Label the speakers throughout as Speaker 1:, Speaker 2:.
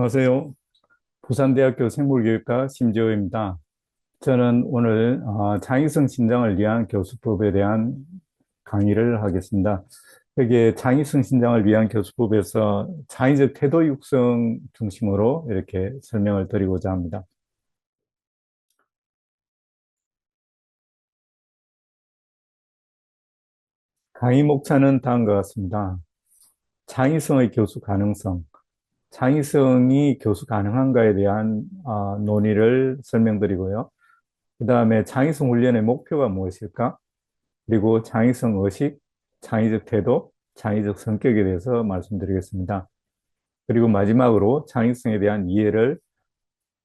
Speaker 1: 안녕하세요. 부산대학교 생물교육과 심지호입니다. 저는 오늘 창의성 신장을 위한 교수법에 대한 강의를 하겠습니다. 여기에 창의성 신장을 위한 교수법에서 창의적 태도 육성 중심으로 이렇게 설명을 드리고자 합니다. 강의 목차는 다음과 같습니다. 창의성의 교수 가능성, 창의성이 교수 가능한가에 대한 논의를 설명드리고요. 그 다음에 창의성 훈련의 목표가 무엇일까? 그리고 창의성 의식, 창의적 태도, 창의적 성격에 대해서 말씀드리겠습니다. 그리고 마지막으로 창의성에 대한 이해를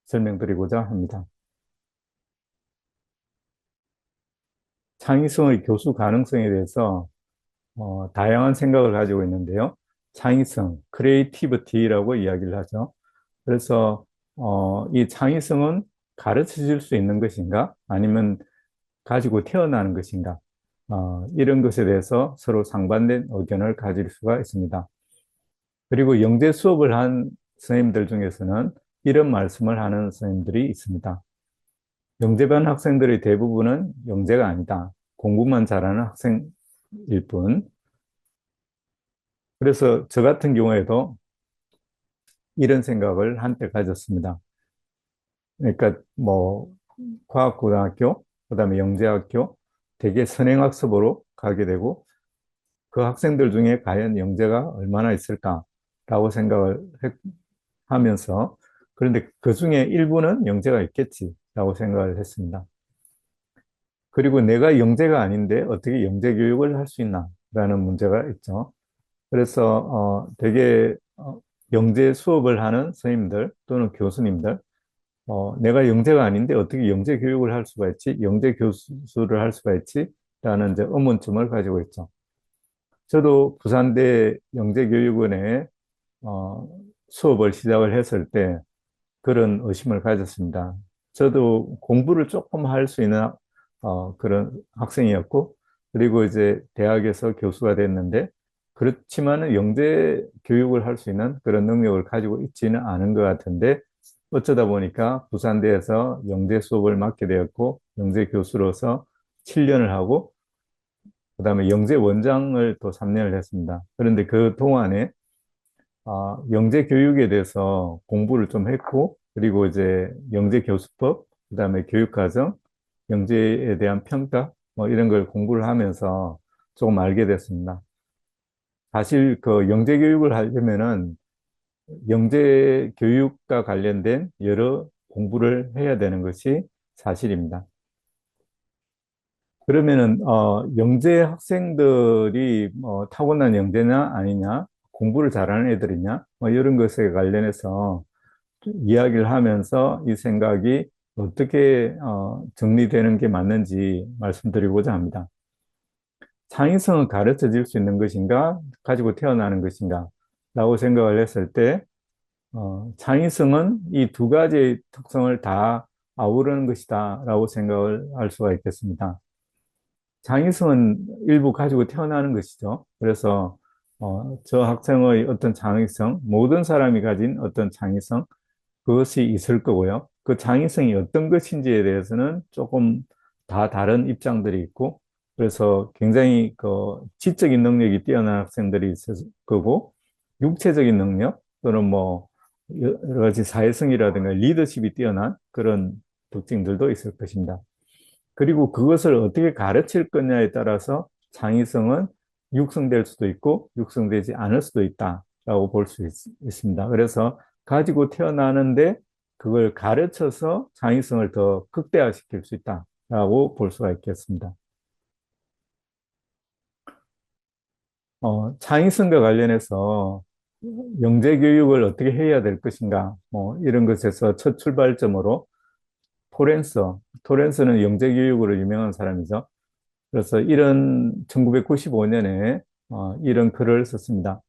Speaker 1: 설명드리고자 합니다. 창의성의 교수 가능성에 대해서 다양한 생각을 가지고 있는데요. 창의성, creativity라고 이야기를 하죠. 그래서 이 창의성은 가르쳐질 수 있는 것인가? 아니면 가지고 태어나는 것인가? 이런 것에 대해서 서로 상반된 의견을 가질 수가 있습니다. 그리고 영재 수업을 한 선생님들 중에서는 이런 말씀을 하는 선생님들이 있습니다. 영재반 학생들의 대부분은 영재가 아니다. 공부만 잘하는 학생일 뿐. 그래서 저 같은 경우에도 이런 생각을 한때 가졌습니다. 그러니까 뭐 과학고등학교, 그다음에 영재학교, 대개 선행학습으로 가게 되고 그 학생들 중에 과연 영재가 얼마나 있을까라고 생각을 하면서 그런데 그 중에 일부는 영재가 있겠지라고 생각을 했습니다. 그리고 내가 영재가 아닌데 어떻게 영재 교육을 할 수 있나라는 문제가 있죠. 그래서 되게 영재 수업을 하는 선생님들 또는 교수님들 내가 영재가 아닌데 어떻게 영재 교육을 할 수가 있지? 영재 교수를 할 수가 있지? 라는 이제 의문점을 가지고 있죠. 저도 부산대 영재교육원에 어, 수업을 시작을 했을 때 그런 의심을 가졌습니다. 저도 공부를 조금 할 수 있는 그런 학생이었고, 그리고 이제 대학에서 교수가 됐는데, 그렇지만은 영재 교육을 할 수 있는 그런 능력을 가지고 있지는 않은 것 같은데, 어쩌다 보니까 부산대에서 영재 수업을 맡게 되었고, 영재 교수로서 7년을 하고, 그다음에 영재 원장을 또 3년을 했습니다. 그런데 그 동안에 영재 교육에 대해서 공부를 좀 했고, 그리고 이제 영재 교수법, 그다음에 교육과정, 영재에 대한 평가, 뭐 이런 걸 공부를 하면서 조금 알게 됐습니다. 사실 그 영재 교육을 하려면은 영재 교육과 관련된 여러 공부를 해야 되는 것이 사실입니다. 그러면은 영재 학생들이 타고난 영재냐 아니냐, 공부를 잘하는 애들이냐, 뭐 이런 것에 관련해서 이야기를 하면서 이 생각이 어떻게 정리되는 게 맞는지 말씀드리고자 합니다. 창의성은 가르쳐 질 수 있는 것인가, 가지고 태어나는 것인가, 라고 생각을 했을 때, 창의성은 이 두 가지의 특성을 다 아우르는 것이다, 라고 생각을 할 수가 있겠습니다. 창의성은 일부 가지고 태어나는 것이죠. 그래서 저 학생의 어떤 창의성, 모든 사람이 가진 어떤 창의성, 그것이 있을 거고요. 그 창의성이 어떤 것인지에 대해서는 조금 다 다른 입장들이 있고, 그래서 굉장히 그 지적인 능력이 뛰어난 학생들이 있을 거고, 육체적인 능력 또는 뭐 여러 가지 사회성이라든가 리더십이 뛰어난 그런 특징들도 있을 것입니다. 그리고 그것을 어떻게 가르칠 거냐에 따라서 창의성은 육성될 수도 있고 육성되지 않을 수도 있다라고 볼 수 있습니다. 그래서 가지고 태어나는데 그걸 가르쳐서 창의성을 더 극대화시킬 수 있다라고 볼 수가 있겠습니다. 창의성과 관련해서 영재 교육을 어떻게 해야 될 것인가, 뭐 이런 것에서 첫 출발점으로 토렌스는 영재 교육으로 유명한 사람이죠. 그래서 이런 1995년에 이런 글을 썼습니다.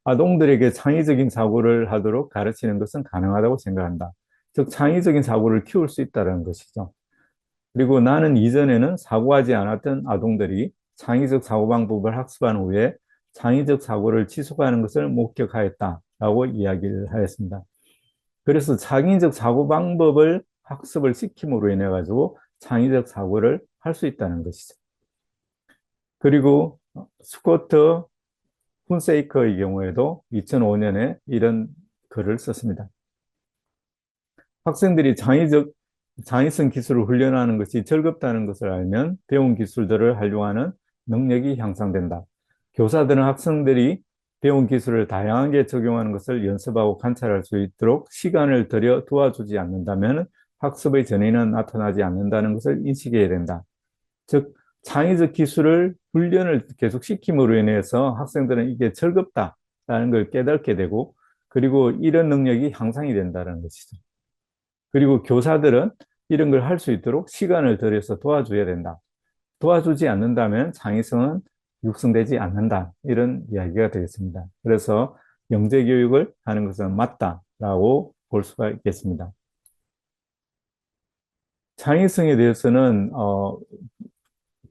Speaker 1: 아동들에게 창의적인 사고를 하도록 가르치는 것은 가능하다고 생각한다. 즉, 창의적인 사고를 키울 수 있다는 것이죠. 그리고 나는 이전에는 사고하지 않았던 아동들이 창의적 사고방법을 학습한 후에 창의적 사고를 지속하는 것을 목격하였다라고 이야기를 하였습니다. 그래서 창의적 사고 방법을 학습을 시킴으로 인해 가지고 창의적 사고를 할 수 있다는 것이죠. 그리고 스코트 푼세이커의 경우에도 2005년에 이런 글을 썼습니다. 학생들이 창의성 기술을 훈련하는 것이 즐겁다는 것을 알면 배운 기술들을 활용하는 능력이 향상된다. 교사들은 학생들이 배운 기술을 다양하게 적용하는 것을 연습하고 관찰할 수 있도록 시간을 들여 도와주지 않는다면 학습의 전이는 나타나지 않는다는 것을 인식해야 된다. 즉, 창의적 기술을 훈련을 계속 시킴으로 인해서 학생들은 이게 즐겁다라는 걸 깨닫게 되고, 그리고 이런 능력이 향상이 된다는 것이죠. 그리고 교사들은 이런 걸 할 수 있도록 시간을 들여서 도와줘야 된다. 도와주지 않는다면 창의성은 육성되지 않는다. 이런 이야기가 되겠습니다. 그래서 영재교육을 하는 것은 맞다라고 볼 수가 있겠습니다. 창의성에 대해서는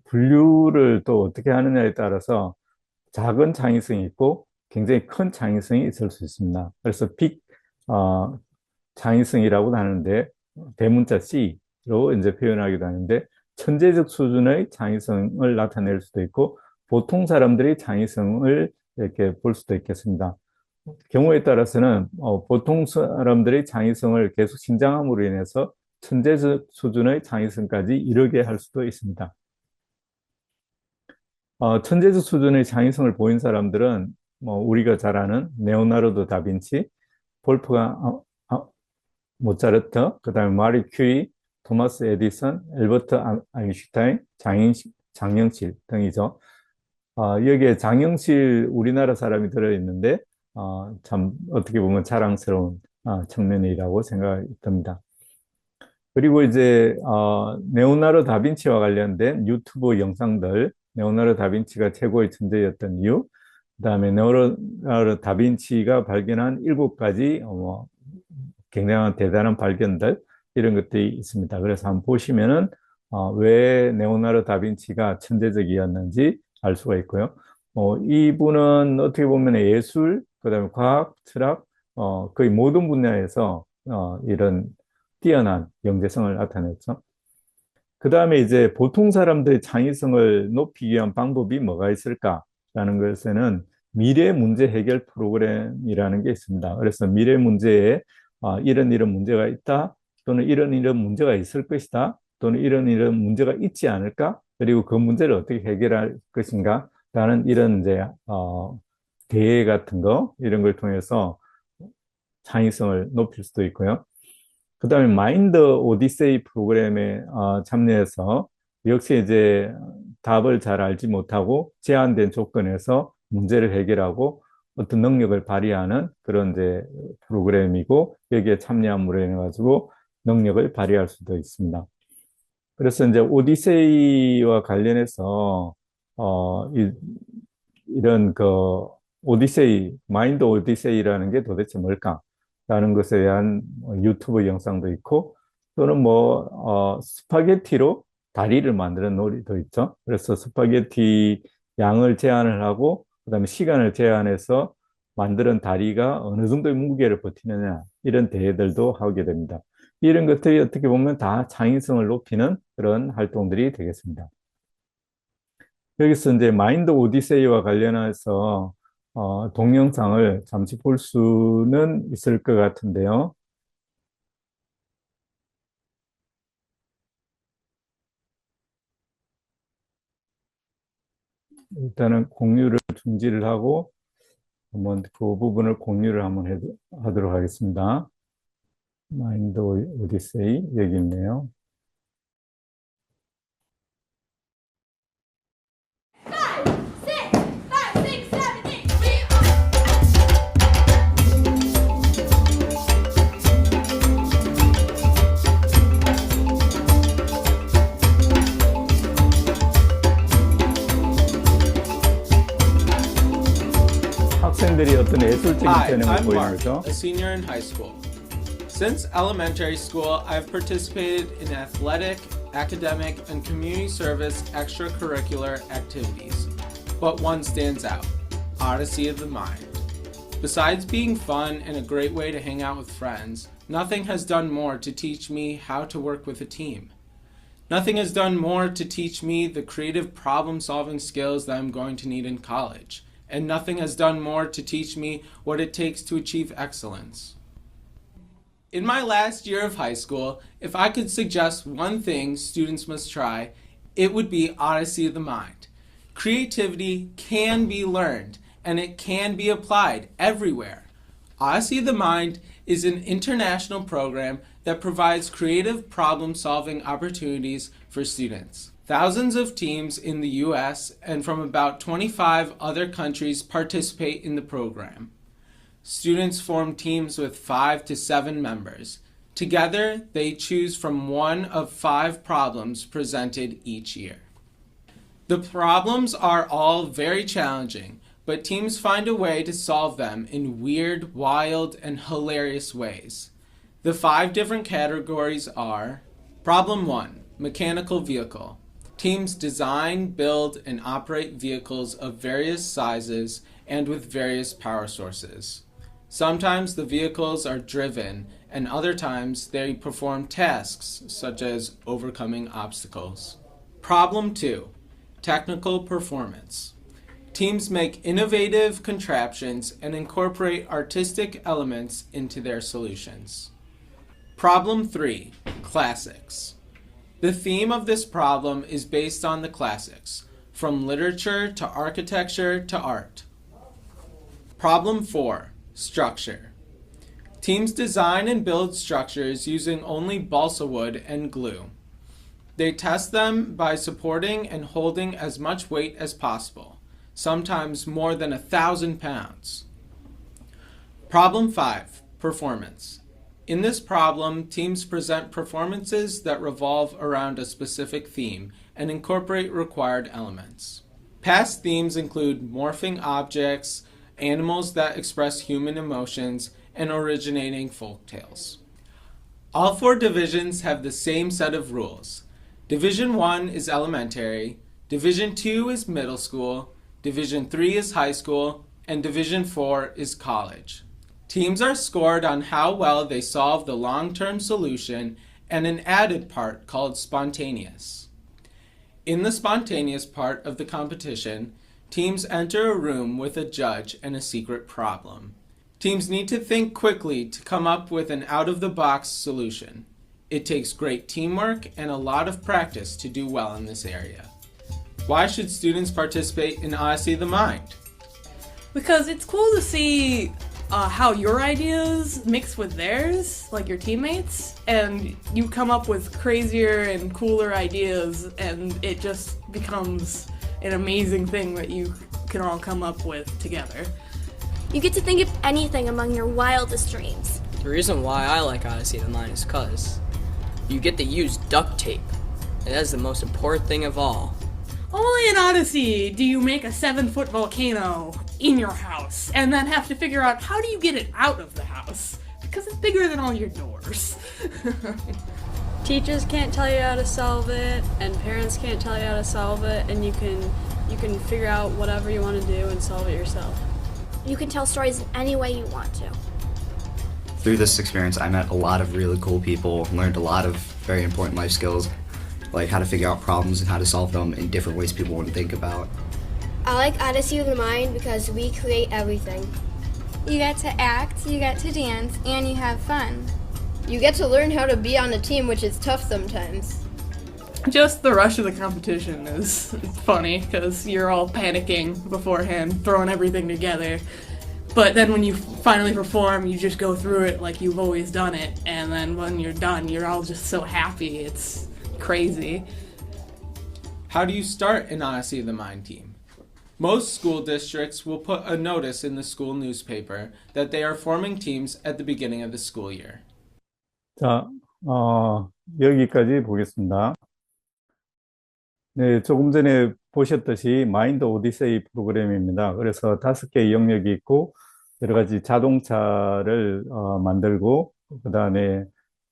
Speaker 1: 분류를 또 어떻게 하느냐에 따라서 작은 창의성이 있고 굉장히 큰 창의성이 있을 수 있습니다. 그래서 빅 창의성이라고 하는데 대문자 C로 이제 표현하기도 하는데 천재적 수준의 창의성을 나타낼 수도 있고 보통 사람들이 창의성을 이렇게 볼 수도 있겠습니다. 경우에 따라서는 보통 사람들의 창의성을 계속 신장함으로 인해서 천재적 수준의 창의성까지 이르게 할 수도 있습니다. 천재적 수준의 창의성을 보인 사람들은 우리가 잘 아는 레오나르도 다빈치, 볼프강 모차르트, 그 다음에 마리 큐리, 토마스 에디슨, 엘버트 아인슈타인, 장영실 등이죠. 여기에 장영실 우리나라 사람이 들어있는데 참 어떻게 보면 자랑스러운 측면이라고 생각이 듭니다. 그리고 이제 레오나르도 다빈치와 관련된 유튜브 영상들, 레오나르도 다빈치가 최고의 천재였던 이유, 그다음에 레오나르도 다빈치가 발견한 7가지 굉장한 대단한 발견들, 이런 것들이 있습니다. 그래서 한번 보시면은 왜 레오나르도 다빈치가 천재적이었는지 알 수가 있고요. 이분은 어떻게 보면 예술, 그다음에 과학, 철학, 거의 모든 분야에서 이런 뛰어난 영재성을 나타냈죠. 그 다음에 이제 보통 사람들의 창의성을 높이기 위한 방법이 뭐가 있을까라는 것에는 미래 문제 해결 프로그램이라는 게 있습니다. 그래서 미래 문제에 이런 문제가 있다, 또는 이런 문제가 있을 것이다, 또는 이런 문제가 있지 않을까, 그리고 그 문제를 어떻게 해결할 것인가 라는 이런 이제 대회 같은 거, 이런 걸 통해서 창의성을 높일 수도 있고요. 그 다음에 마인드 오디세이 프로그램에 참여해서 역시 이제 답을 잘 알지 못하고 제한된 조건에서 문제를 해결하고 어떤 능력을 발휘하는 그런 이제 프로그램이고, 여기에 참여함으로 인해 가지고 능력을 발휘할 수도 있습니다. 그래서 이제 오디세이와 관련해서 이런 그 오디세이, 마인드 오디세이라는 게 도대체 뭘까라는 것에 대한 유튜브 영상도 있고, 또는 스파게티로 다리를 만드는 놀이도 있죠. 그래서 스파게티 양을 제한을 하고, 그다음에 시간을 제한해서 만드는 다리가 어느 정도의 무게를 버티느냐, 이런 대회들도 하게 됩니다. 이런 것들이 어떻게 보면 다 창의성을 높이는 그런 활동들이 되겠습니다. 여기서 이제 마인드 오디세이와 관련해서 동영상을 잠시 볼 수는 있을 것 같은데요. 일단은 공유를 중지를 하고 한번 그 부분을 공유를 한번 하도록 하겠습니다. 마인드 오디세이 여기 있네요. 학생들이 어떤 예술적인
Speaker 2: Hi,
Speaker 1: 재능을
Speaker 2: I'm
Speaker 1: 보이는
Speaker 2: Mark,
Speaker 1: 거죠.
Speaker 2: a senior in high school. Since elementary school, I've participated in athletic, academic, and community service extracurricular activities. But one stands out: Odyssey of the Mind. Besides being fun and a great way to hang out with friends, nothing has done more to teach me how to work with a team. Nothing has done more to teach me the creative problem-solving skills that I'm going to need in college, and nothing has done more to teach me what it takes to achieve excellence. In my last year of high school, if I could suggest one thing students must try, it would be Odyssey of the Mind. Creativity can be learned, and it can be applied everywhere. Odyssey of the Mind is an international program that provides creative problem-solving opportunities for students. Thousands of teams in the US and from about 25 other countries participate in the program. Students form teams with 5 to 7 members. Together, they choose from one of 5 problems presented each year. The problems are all very challenging, but teams find a way to solve them in weird, wild, and hilarious ways. The 5 different categories are: Problem 1, mechanical vehicle. Teams design, build, and operate vehicles of various sizes and with various power sources. Sometimes the vehicles are driven, and other times they perform tasks such as overcoming obstacles. Problem 2, technical performance. Teams make innovative contraptions and incorporate artistic elements into their solutions. Problem 3, classics. The theme of this problem is based on the classics, from literature to architecture to art. Problem 4, structure. Teams design and build structures using only balsa wood and glue. They test them by supporting and holding as much weight as possible, sometimes more than 1,000 pounds. Problem 5, performance. In this problem, teams present performances that revolve around a specific theme and incorporate required elements. Past themes include morphing objects, animals that express human emotions, and originating folk tales. All 4 divisions have the same set of rules. Division 1 is elementary, Division 2 is middle school, Division 3 is high school, and Division 4 is college. Teams are scored on how well they solve the long-term solution and an added part called spontaneous. In the spontaneous part of the competition, teams enter a room with a judge and a secret problem. Teams need to think quickly to come up with an out-of-the-box solution. It takes great teamwork and a lot of practice to do well in this area. Why should students participate in Odyssey of the Mind?
Speaker 3: Because it's cool to see how your ideas mix with theirs, like your teammates, and you come up with crazier and cooler ideas, and it just becomes an amazing thing that you can all come up with together.
Speaker 4: You get to think of anything among your wildest dreams.
Speaker 5: The reason why I like Odyssey of the Mind is because you get to use duct tape, and that's the most important thing of all.
Speaker 3: Only in Odyssey do you make a 7-foot volcano in your house and then have to figure out how do you get it out of the house, because it's bigger than all your doors.
Speaker 6: Teachers can't tell you how to solve it, and parents can't tell you how to solve it, and you can figure out whatever you want to do and solve it yourself.
Speaker 4: You can tell stories in any way you want to.
Speaker 7: Through this experience, I met a lot of really cool people, learned a lot of very important life skills, like how to figure out problems and how to solve them in different ways people wouldn't think about.
Speaker 8: I like Odyssey of the Mind because we create everything.
Speaker 9: You get to act, you get to dance, and you have fun.
Speaker 8: You get to learn how to be on a team, which is tough sometimes.
Speaker 3: Just the rush of the competition is funny, because you're all panicking beforehand, throwing everything together. But then when you finally perform, you just go through it like you've always done it, and then when you're done, you're all just so happy. It's crazy.
Speaker 2: How do you start an Odyssey of the Mind team? Most school districts will put a notice in the school newspaper that they are forming teams at the beginning of the school year.
Speaker 1: 자, 여기까지 보겠습니다. 네, 조금 전에 보셨듯이 마인드 오디세이 프로그램입니다. 그래서 5개의 영역이 있고 여러 가지 자동차를 만들고 그다음에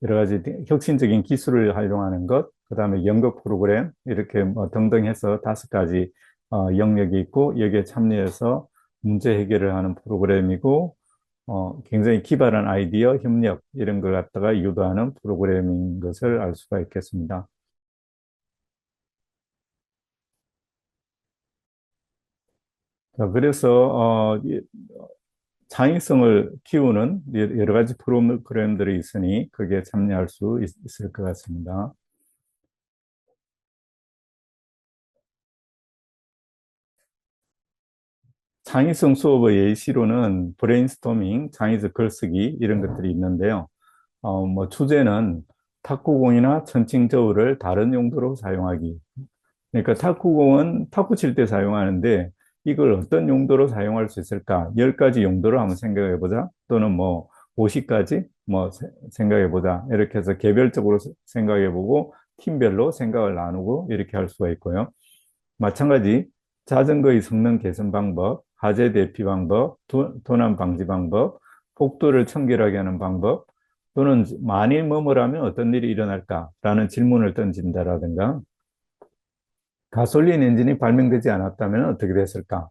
Speaker 1: 여러 가지 혁신적인 기술을 활용하는 것, 그다음에 연극 프로그램 이렇게 등등 해서 5가지 영역이 있고 여기에 참여해서 문제 해결을 하는 프로그램이고 굉장히 기발한 아이디어, 협력 이런 걸 갖다가 유도하는 프로그램인 것을 알 수가 있겠습니다. 자, 그래서 창의성을 키우는 여러 가지 프로그램들이 있으니 그게 참여할 수 있을 것 같습니다. 창의성 수업의 예시로는 브레인스토밍, 창의적 글쓰기 이런 것들이 있는데요. 뭐 주제는 탁구공이나 천칭저울을 다른 용도로 사용하기. 그러니까 탁구공은 탁구 칠 때 사용하는데 이걸 어떤 용도로 사용할 수 있을까? 10가지 용도로 한번 생각해 보자. 또는 뭐 50가지 뭐 생각해 보자. 이렇게 해서 개별적으로 생각해 보고 팀별로 생각을 나누고 이렇게 할 수가 있고요. 마찬가지 자전거의 성능 개선 방법, 화재 대피 방법, 도난 방지 방법, 폭도를 청결하게 하는 방법, 또는 만일 뭐뭐라면 어떤 일이 일어날까라는 질문을 던진다라든가, 가솔린 엔진이 발명되지 않았다면 어떻게 됐을까?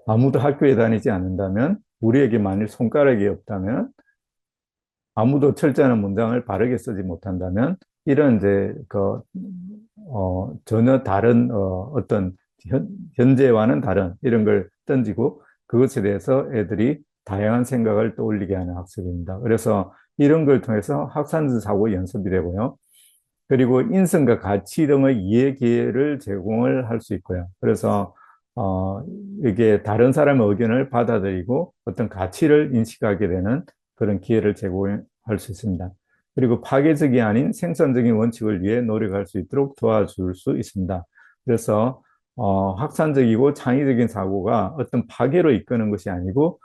Speaker 1: 아무도 학교에 다니지 않는다면, 우리에게 만일 손가락이 없다면, 아무도 철자는 문장을 바르게 쓰지 못한다면, 이런 이제 전혀 다른 어떤 현재와는 다른 이런 걸 던지고 그것에 대해서 애들이 다양한 생각을 떠올리게 하는 학습입니다. 그래서 이런 걸 통해서 학산적 사고 연습이 되고요. 그리고 인성과 가치 등의 이해 기회를 제공을 할 수 있고요. 그래서 이게 다른 사람의 의견을 받아들이고 어떤 가치를 인식하게 되는 그런 기회를 제공할 수 있습니다. 그리고 파괴적이 아닌 생산적인 원칙을 위해 노력할 수 있도록 도와줄 수 있습니다. 그래서 확산적이고 창의적인 사고가 어떤 파괴로 이끄는 것이 아니고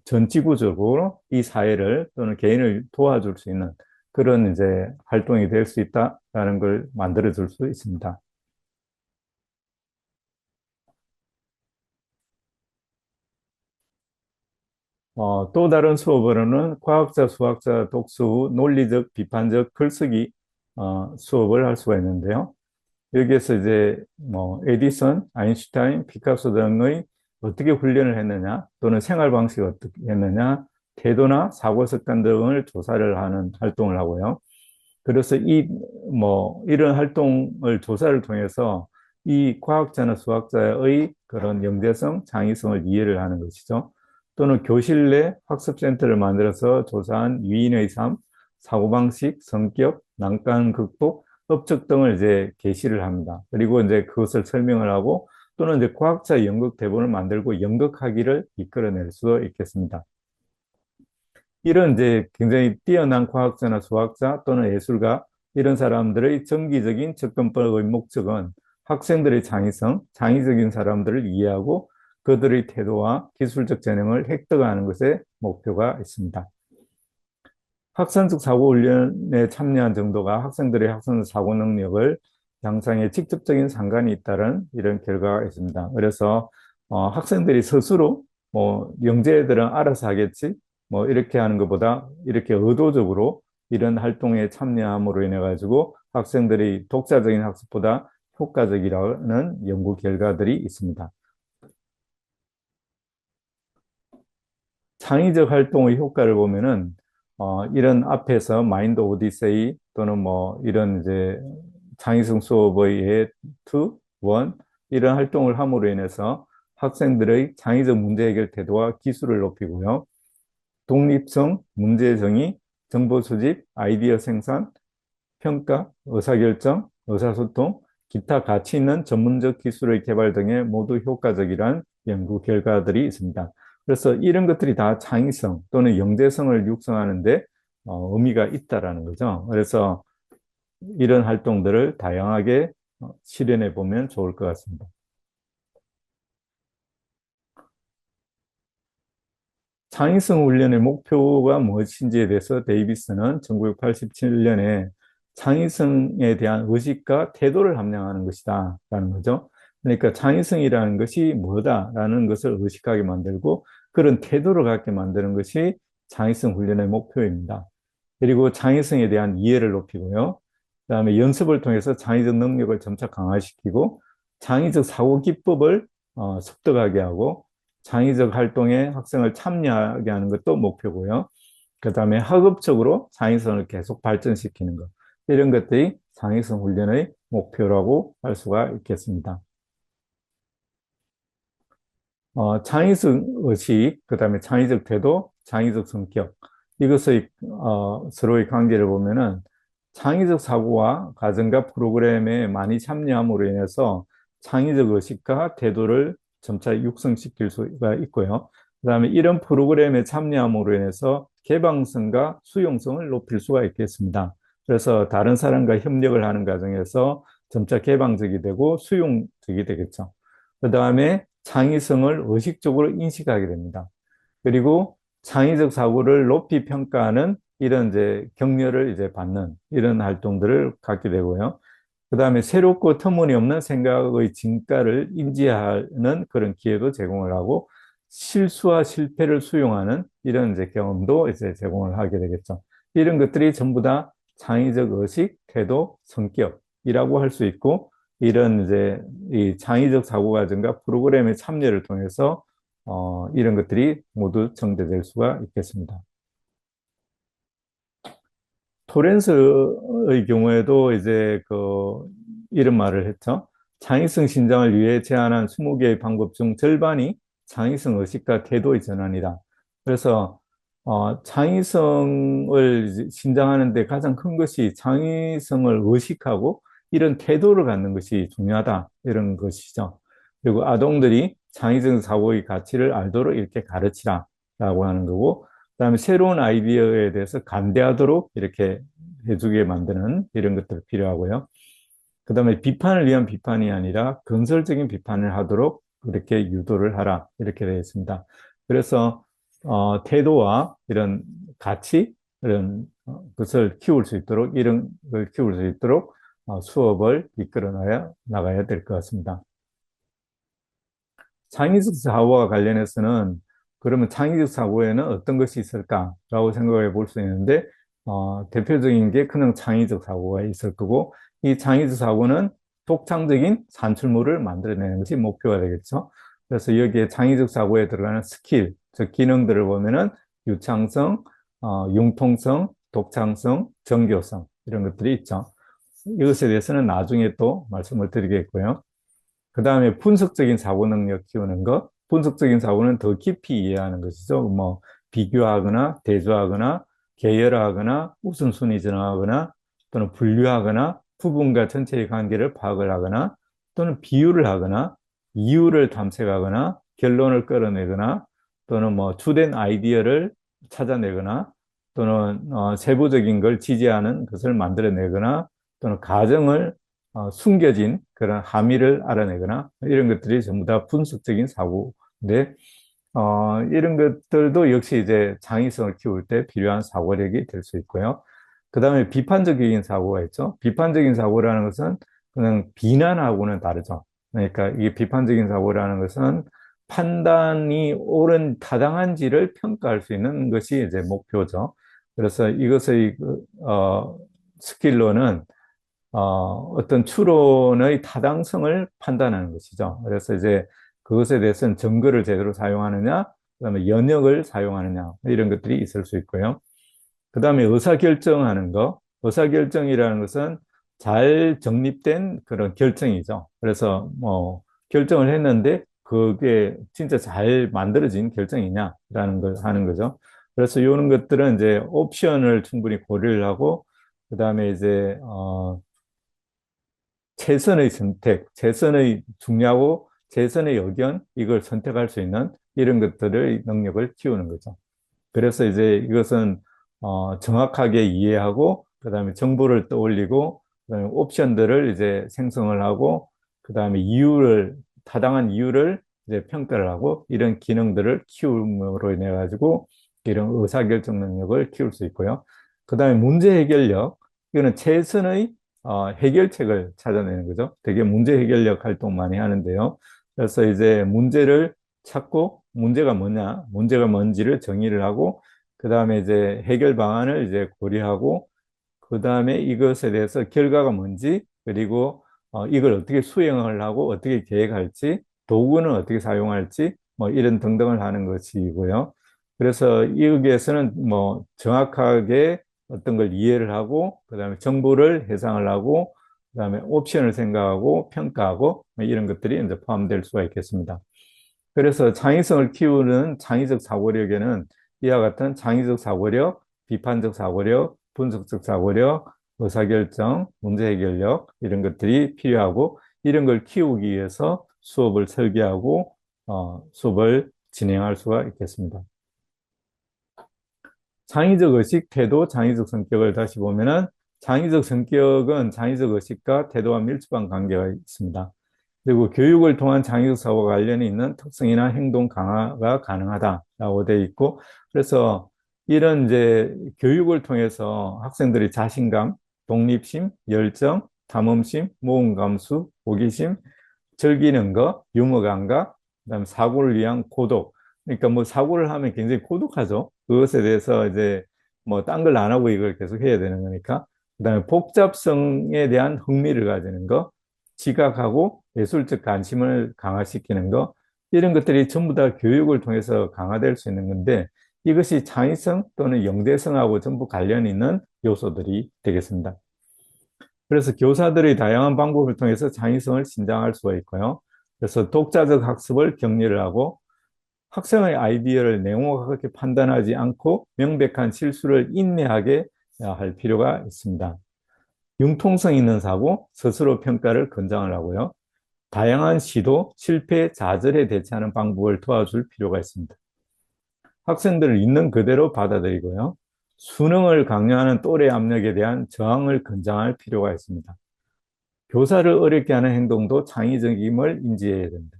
Speaker 1: 전지구적으로 이 사회를 또는 개인을 도와줄 수 있는 그런 이제 활동이 될 수 있다라는 걸 만들어 줄 수 있습니다. 또 다른 수업으로는 과학자, 수학자, 독서, 논리적, 비판적 글쓰기 수업을 할 수가 있는데요. 여기에서 이제 뭐 에디슨, 아인슈타인, 피카소 등의 어떻게 훈련을 했느냐, 또는 생활 방식을 어떻게 했느냐, 태도나 사고 습관 등을 조사를 하는 활동을 하고요. 그래서 이런 활동을 조사를 통해서 이 과학자나 수학자의 그런 영재성, 창의성을 이해를 하는 것이죠. 또는 교실 내 학습센터를 만들어서 조사한 위인의 삶, 사고방식, 성격, 난관 극복, 업적 등을 이제 게시를 합니다. 그리고 이제 그것을 설명을 하고 또는 이제 과학자 연극 대본을 만들고 연극하기를 이끌어낼 수 있겠습니다. 이런 이제 굉장히 뛰어난 과학자나 수학자 또는 예술가 이런 사람들의 정기적인 접근법의 목적은 학생들의 창의성, 창의적인 사람들을 이해하고 그들의 태도와 기술적 재능을 획득하는 것에 목표가 있습니다. 학산적 사고 훈련에 참여한 정도가 학생들의 학산적 사고 능력을 향상에 직접적인 상관이 있다는 이런 결과가 있습니다. 그래서 학생들이 스스로 영재애들은 알아서 하겠지 뭐 이렇게 하는 것보다 이렇게 의도적으로 이런 활동에 참여함으로 인해 가지고 학생들이 독자적인 학습보다 효과적이라는 연구 결과들이 있습니다. 창의적 활동의 효과를 보면은 이런 앞에서 마인드 오디세이 또는 뭐 이런 이제 창의성 수업의 2, 1 이런 활동을 함으로 인해서 학생들의 창의적 문제 해결 태도와 기술을 높이고요. 독립성, 문제정의, 정보 수집, 아이디어 생산, 평가, 의사결정, 의사소통, 기타 가치 있는 전문적 기술의 개발 등에 모두 효과적이란 연구 결과들이 있습니다. 그래서 이런 것들이 다 창의성 또는 영재성을 육성하는데 의미가 있다라는 거죠. 그래서 이런 활동들을 다양하게 실현해 보면 좋을 것 같습니다. 창의성 훈련의 목표가 무엇인지에 대해서 데이비스는 1987년에 창의성에 대한 의식과 태도를 함양하는 것이다 라는 거죠. 그러니까 창의성이라는 것이 뭐다라는 것을 의식하게 만들고 그런 태도를 갖게 만드는 것이 창의성 훈련의 목표입니다. 그리고 창의성에 대한 이해를 높이고요. 그다음에 연습을 통해서 창의적 능력을 점차 강화시키고 창의적 사고 기법을 습득하게 하고 창의적 활동에 학생을 참여하게 하는 것도 목표고요. 그 다음에 학업적으로 창의성을 계속 발전시키는 것. 이런 것들이 창의성 훈련의 목표라고 할 수가 있겠습니다. 창의적 의식, 그 다음에 창의적 태도, 창의적 성격. 이것의, 서로의 관계를 보면은 창의적 사고와 과정과 프로그램에 많이 참여함으로 인해서 창의적 의식과 태도를 점차 육성시킬 수가 있고요. 그 다음에 이런 프로그램에 참여함으로 인해서 개방성과 수용성을 높일 수가 있겠습니다. 그래서 다른 사람과 협력을 하는 과정에서 점차 개방적이 되고 수용적이 되겠죠. 그 다음에 창의성을 의식적으로 인식하게 됩니다. 그리고 창의적 사고를 높이 평가하는 이런 이제 격려를 이제 받는 이런 활동들을 갖게 되고요. 그 다음에 새롭고 터무니없는 생각의 진가를 인지하는 그런 기회도 제공을 하고 실수와 실패를 수용하는 이런 이제 경험도 이제 제공을 하게 되겠죠. 이런 것들이 전부 다 창의적 의식, 태도, 성격이라고 할 수 있고 이런 이제 이 창의적 사고 과정과 프로그램의 참여를 통해서 이런 것들이 모두 정대될 수가 있겠습니다. 토렌스의 경우에도 이제 이런 말을 했죠. 창의성 신장을 위해 제안한 20개의 방법 중 절반이 창의성 의식과 태도의 전환이다. 그래서 창의성을 신장하는 데 가장 큰 것이 창의성을 의식하고 이런 태도를 갖는 것이 중요하다. 이런 것이죠. 그리고 아동들이 창의적 사고의 가치를 알도록 이렇게 가르치라 라고 하는 거고, 그 다음에 새로운 아이디어에 대해서 감대하도록 이렇게 해주게 만드는 이런 것들 필요하고요. 그 다음에 비판을 위한 비판이 아니라 건설적인 비판을 하도록 그렇게 유도를 하라. 이렇게 되어 있습니다. 그래서, 태도와 이런 가치, 이런 것을 키울 수 있도록, 이런 걸 키울 수 있도록 수업을 이끌어 나가야 될 것 같습니다. 창의적 사고와 관련해서는 그러면 창의적 사고에는 어떤 것이 있을까라고 생각해 볼 수 있는데, 대표적인 게 그냥 창의적 사고가 있을 거고, 이 창의적 사고는 독창적인 산출물을 만들어내는 것이 목표가 되겠죠. 그래서 여기에 창의적 사고에 들어가는 스킬, 즉 기능들을 보면은 유창성, 융통성, 독창성, 정교성 이런 것들이 있죠. 이것에 대해서는 나중에 또 말씀을 드리겠고요. 그 다음에 분석적인 사고 능력 키우는 것. 분석적인 사고는 더 깊이 이해하는 것이죠. 뭐, 비교하거나, 대조하거나, 계열화하거나, 우선순위 전환하거나, 또는 분류하거나, 부분과 전체의 관계를 파악을 하거나, 또는 비유를 하거나, 이유를 탐색하거나, 결론을 끌어내거나, 또는 뭐, 주된 아이디어를 찾아내거나, 또는 세부적인 걸 지지하는 것을 만들어내거나, 또는 가정을 숨겨진 그런 함의를 알아내거나 이런 것들이 전부 다 분석적인 사고인데 이런 것들도 역시 이제 창의성을 키울 때 필요한 사고력이 될 수 있고요. 그 다음에 비판적인 사고가 있죠. 비판적인 사고라는 것은 그냥 비난하고는 다르죠. 그러니까 이게 비판적인 사고라는 것은 판단이 옳은 타당한지를 평가할 수 있는 것이 이제 목표죠. 그래서 이것의 스킬로는 어떤 추론의 타당성을 판단하는 것이죠. 그래서 이제 그것에 대해서는 증거를 제대로 사용하느냐, 그다음에 연역을 사용하느냐, 이런 것들이 있을 수 있고요. 그 다음에 의사결정하는 거. 의사결정이라는 것은 잘 정립된 그런 결정이죠. 그래서 뭐, 결정을 했는데 그게 진짜 잘 만들어진 결정이냐라는 걸 하는 거죠. 그래서 이런 것들은 이제 옵션을 충분히 고려를 하고, 그 다음에 이제, 최선의 선택, 최선의 중요하고 최선의 의견, 이걸 선택할 수 있는 이런 것들의 능력을 키우는 거죠. 그래서 이제 이것은 정확하게 이해하고 그다음에 정보를 떠올리고 그다음에 옵션들을 이제 생성을 하고 그다음에 타당한 이유를 이제 평가를 하고 이런 기능들을 키움으로 인해 가지고 이런 의사결정 능력을 키울 수 있고요. 그다음에 문제 해결력, 이거는 최선의 해결책을 찾아내는 거죠. 되게 문제 해결력 활동 많이 하는데요. 그래서 이제 문제를 찾고 문제가 뭐냐, 문제가 뭔지를 정의를 하고 그 다음에 이제 해결 방안을 이제 고려하고 그 다음에 이것에 대해서 결과가 뭔지 그리고 이걸 어떻게 수행을 하고 어떻게 계획할지 도구는 어떻게 사용할지 뭐 이런 등등을 하는 것이고요. 그래서 여기에서는 뭐 정확하게 어떤 걸 이해를 하고, 그다음에 정보를 해상을 하고, 그다음에 옵션을 생각하고 평가하고 뭐 이런 것들이 이제 포함될 수가 있겠습니다. 그래서 창의성을 키우는 창의적 사고력에는 이와 같은 창의적 사고력, 비판적 사고력, 분석적 사고력, 의사결정, 문제 해결력 이런 것들이 필요하고, 이런 걸 키우기 위해서 수업을 설계하고 수업을 진행할 수가 있겠습니다. 창의적 의식, 태도, 창의적 성격을 다시 보면은 창의적 성격은 창의적 의식과 태도와 밀접한 관계가 있습니다. 그리고 교육을 통한 창의적 사고와 관련이 있는 특성이나 행동 강화가 가능하다라고 되어 있고, 그래서 이런 이제 교육을 통해서 학생들이 자신감, 독립심, 열정, 탐험심, 모험 감수, 호기심, 즐기는 거, 유머 감각, 그다음 사고를 위한 고독. 그러니까 뭐 사고를 하면 굉장히 고독하죠. 그것에 대해서 이제 뭐 딴 걸 안 하고 이걸 계속 해야 되는 거니까. 그다음에 복잡성에 대한 흥미를 가지는 거, 지각하고 예술적 관심을 강화시키는 거, 이런 것들이 전부 다 교육을 통해서 강화될 수 있는 건데, 이것이 창의성 또는 영재성하고 전부 관련이 있는 요소들이 되겠습니다. 그래서 교사들의 다양한 방법을 통해서 창의성을 신장할 수가 있고요. 그래서 독자적 학습을 격려를 하고, 학생의 아이디어를 냉혹하게 판단하지 않고 명백한 실수를 인내하게 할 필요가 있습니다. 융통성 있는 사고, 스스로 평가를 권장을 하고요. 다양한 시도, 실패, 좌절에 대처하는 방법을 도와줄 필요가 있습니다. 학생들을 있는 그대로 받아들이고요. 수능을 강요하는 또래 압력에 대한 저항을 권장할 필요가 있습니다. 교사를 어렵게 하는 행동도 창의적임을 인지해야 됩니다.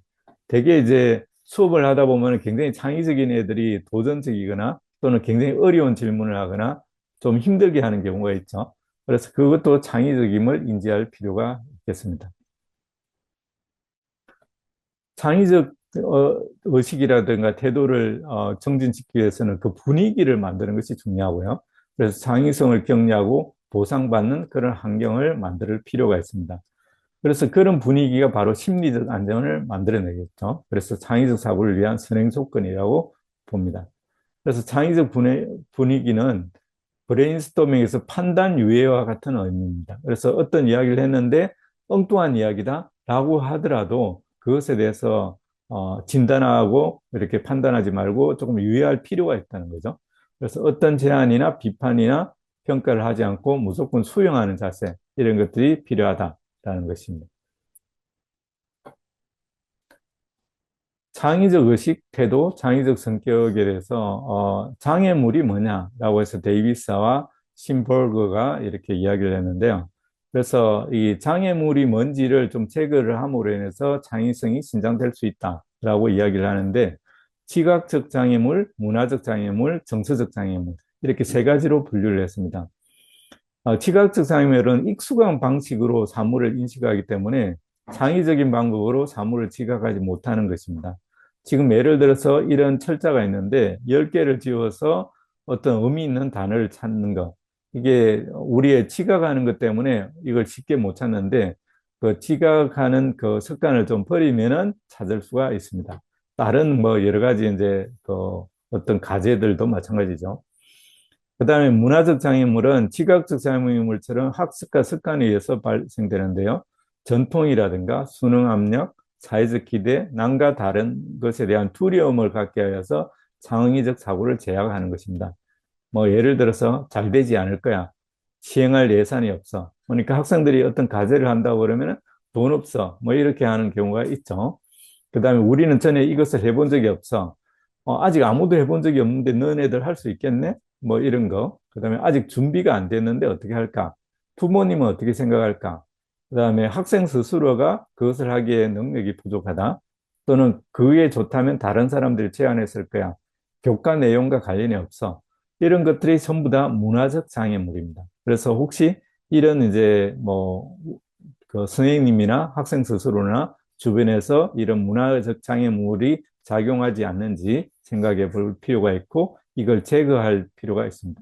Speaker 1: 대개 이제 수업을 하다 보면 굉장히 창의적인 애들이 도전적이거나 또는 굉장히 어려운 질문을 하거나 좀 힘들게 하는 경우가 있죠. 그래서 그것도 창의적임을 인지할 필요가 있겠습니다. 창의적 의식이라든가 태도를 정진시키기 위해서는 그 분위기를 만드는 것이 중요하고요. 그래서 창의성을 격려하고 보상받는 그런 환경을 만들 필요가 있습니다. 그래서 그런 분위기가 바로 심리적 안정을 만들어내겠죠. 그래서 창의적 사고를 위한 선행 조건이라고 봅니다. 그래서 창의적 분위기는 브레인스토밍에서 판단 유예와 같은 의미입니다. 그래서 어떤 이야기를 했는데 엉뚱한 이야기다 라고 하더라도 그것에 대해서 진단하고 이렇게 판단하지 말고 조금 유의할 필요가 있다는 거죠. 그래서 어떤 제안이나 비판이나 평가를 하지 않고 무조건 수용하는 자세, 이런 것들이 필요하다라는 것입니다. 창의적 의식, 태도, 창의적 성격에 대해서 장애물이 뭐냐라고 해서 데이비스와 신버그가 이렇게 이야기를 했는데요. 그래서 이 장애물이 뭔지를 좀 제거를 함으로 인해서 창의성이 신장될 수 있다라고 이야기를 하는데, 지각적 장애물, 문화적 장애물, 정서적 장애물, 이렇게 세 가지로 분류를 했습니다. 지각적 장애물은 익숙한 방식으로 사물을 인식하기 때문에 창의적인 방법으로 사물을 지각하지 못하는 것입니다. 지금 예를 들어서 이런 철자가 있는데 10개를 지워서 어떤 의미 있는 단어를 찾는 것, 이게 우리의 지각하는 것 때문에 이걸 쉽게 못 찾는데, 그 지각하는 그 습관을 좀 버리면은 찾을 수가 있습니다. 다른 뭐 여러 가지 이제 그 어떤 과제들도 마찬가지죠. 그 다음에 문화적 장애물은 지각적 장애물처럼 학습과 습관에 의해서 발생되는데요. 전통이라든가 수능 압력, 사회적 기대, 남과 다른 것에 대한 두려움을 갖게 하여서 창의적 사고를 제약하는 것입니다. 뭐 예를 들어서 잘 되지 않을 거야, 시행할 예산이 없어, 그러니까 학생들이 어떤 과제를 한다고 그러면 돈 없어, 뭐 이렇게 하는 경우가 있죠. 그 다음에 우리는 전에 이것을 해본 적이 없어, 아직 아무도 해본 적이 없는데 너네들 할 수 있겠네? 뭐 이런 거. 그 다음에 아직 준비가 안 됐는데 어떻게 할까? 부모님은 어떻게 생각할까? 그 다음에 학생 스스로가 그것을 하기에 능력이 부족하다, 또는 그게 좋다면 다른 사람들이 제안했을 거야, 교과 내용과 관련이 없어, 이런 것들이 전부 다 문화적 장애물입니다. 그래서 혹시 이런 이제 뭐 그 선생님이나 학생 스스로나 주변에서 이런 문화적 장애물이 작용하지 않는지 생각해 볼 필요가 있고, 이걸 제거할 필요가 있습니다.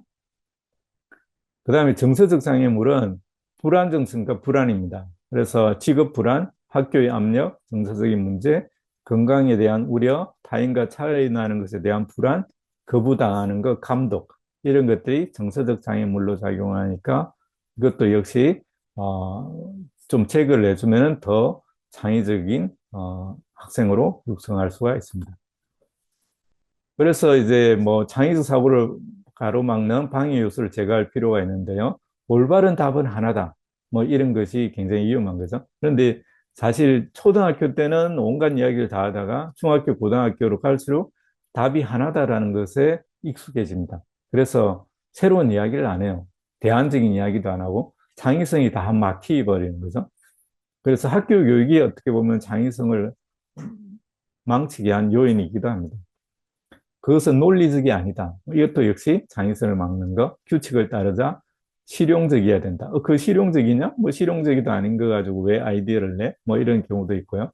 Speaker 1: 그 다음에 정서적 장애물은 불안정성과 불안입니다. 그래서 직업 불안, 학교의 압력, 정서적인 문제, 건강에 대한 우려, 타인과 차이 나는 것에 대한 불안, 거부당하는 것, 감독, 이런 것들이 정서적 장애물로 작용하니까 이것도 역시 좀 제거를 해주면 더 창의적인 학생으로 육성할 수가 있습니다. 그래서 이제 뭐 창의적 사고를 가로막는 방해 요소를 제거할 필요가 있는데요. 올바른 답은 하나다. 뭐 이런 것이 굉장히 위험한 거죠. 그런데 사실 초등학교 때는 온갖 이야기를 다 하다가 중학교, 고등학교로 갈수록 답이 하나다라는 것에 익숙해집니다. 그래서 새로운 이야기를 안 해요. 대안적인 이야기도 안 하고 창의성이 다 막혀버리는 거죠. 그래서 학교 교육이 어떻게 보면 창의성을 망치게 한 요인이기도 합니다. 그것은 논리적이 아니다. 이것도 역시 창의성을 막는 것, 규칙을 따르자 실용적이어야 된다. 그 실용적이냐? 뭐 실용적이도 아닌 거 가지고 왜 아이디어를 내? 뭐 이런 경우도 있고요.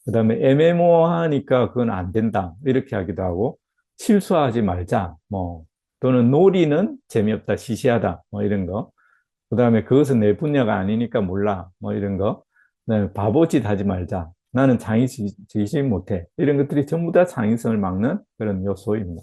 Speaker 1: 그 다음에 애매모호하니까 그건 안 된다. 이렇게 하기도 하고, 실수하지 말자. 뭐, 또는 놀이는 재미없다, 시시하다. 뭐 이런 거. 그 다음에 그것은 내 분야가 아니니까 몰라. 뭐 이런 거. 그 다음에 바보짓 하지 말자. 나는 창의적이지 못해. 이런 것들이 전부 다 창의성을 막는 그런 요소입니다.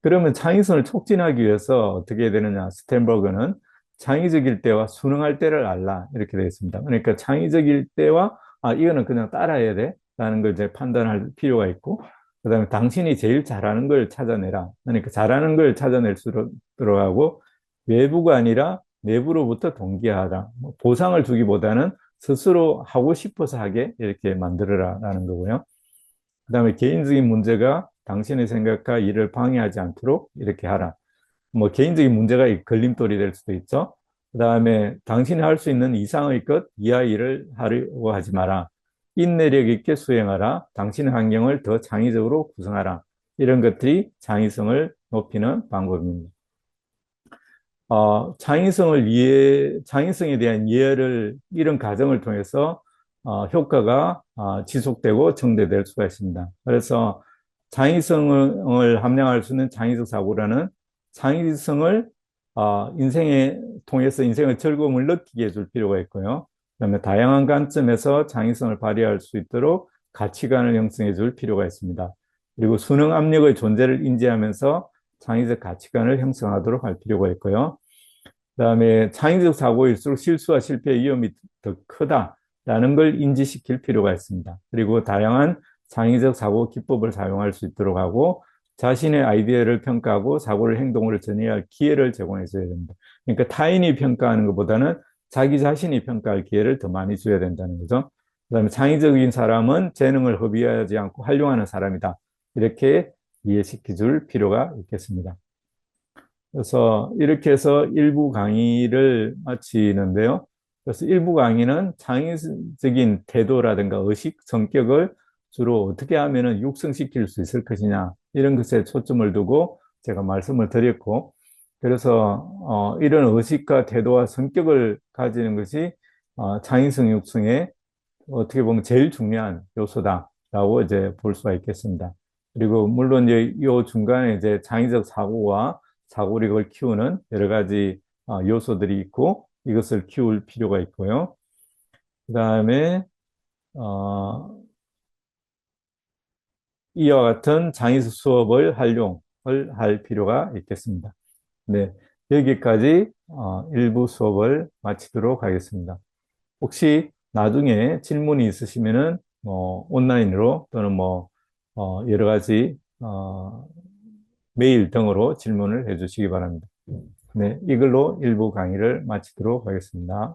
Speaker 1: 그러면 창의성을 촉진하기 위해서 어떻게 해야 되느냐? 스탠버그는 창의적일 때와 순응할 때를 알라. 이렇게 되어 있습니다. 그러니까 창의적일 때와 이거는 그냥 따라해야 돼. 라는 걸 이제 판단할 필요가 있고, 그 다음에 당신이 제일 잘하는 걸 찾아내라. 그러니까 잘하는 걸 찾아낼 수 들어가고, 외부가 아니라 내부로부터 동기화하라. 뭐 보상을 주기보다는 스스로 하고 싶어서 하게 이렇게 만들어라. 라는 거고요. 그 다음에 개인적인 문제가 당신의 생각과 일을 방해하지 않도록 이렇게 하라. 뭐 개인적인 문제가 걸림돌이 될 수도 있죠. 그 다음에 당신이 할 수 있는 이상의 것, 이하 일을 하려고 하지 마라. 인내력 있게 수행하라. 당신의 환경을 더 창의적으로 구성하라. 이런 것들이 창의성을 높이는 방법입니다. 창의성에 대한 이해를, 이런 과정을 통해서 효과가 지속되고 증대될 수가 있습니다. 그래서 창의성을 함양할 수 있는 창의적 사고라는 창의성을 인생에 통해서 인생의 즐거움을 느끼게 해줄 필요가 있고요. 그다음에 다양한 관점에서 창의성을 발휘할 수 있도록 가치관을 형성해 줄 필요가 있습니다. 그리고 수능 압력의 존재를 인지하면서 창의적 가치관을 형성하도록 할 필요가 있고요. 그다음에 창의적 사고일수록 실수와 실패의 위험이 더 크다라는 걸 인지시킬 필요가 있습니다. 그리고 다양한 창의적 사고 기법을 사용할 수 있도록 하고 자신의 아이디어를 평가하고 사고를 행동으로 전이할 기회를 제공해 줘야 됩니다. 그러니까 타인이 평가하는 것보다는 자기 자신이 평가할 기회를 더 많이 줘야 된다는 거죠. 그다음에 창의적인 사람은 재능을 허비하지 않고 활용하는 사람이다. 이렇게 이해시켜 줄 필요가 있겠습니다. 그래서 이렇게 해서 일부 강의를 마치는데요. 그래서 일부 강의는 창의적인 태도라든가 의식, 성격을 주로 어떻게 하면 육성시킬 수 있을 것이냐 이런 것에 초점을 두고 제가 말씀을 드렸고, 그래서 이런 의식과 태도와 성격을 가지는 것이 창의성 육성에 어떻게 보면 제일 중요한 요소다라고 이제 볼 수가 있겠습니다. 그리고 물론 이제 이 중간에 이제 창의적 사고와 사고력을 키우는 여러 가지 요소들이 있고 이것을 키울 필요가 있고요. 그 다음에 이와 같은 창의적 수업을 활용을 할 필요가 있겠습니다. 네, 여기까지 일부 수업을 마치도록 하겠습니다. 혹시 나중에 질문이 있으시면은 온라인으로 또는 여러 가지 메일 등으로 질문을 해주시기 바랍니다. 네, 이걸로 일부 강의를 마치도록 하겠습니다.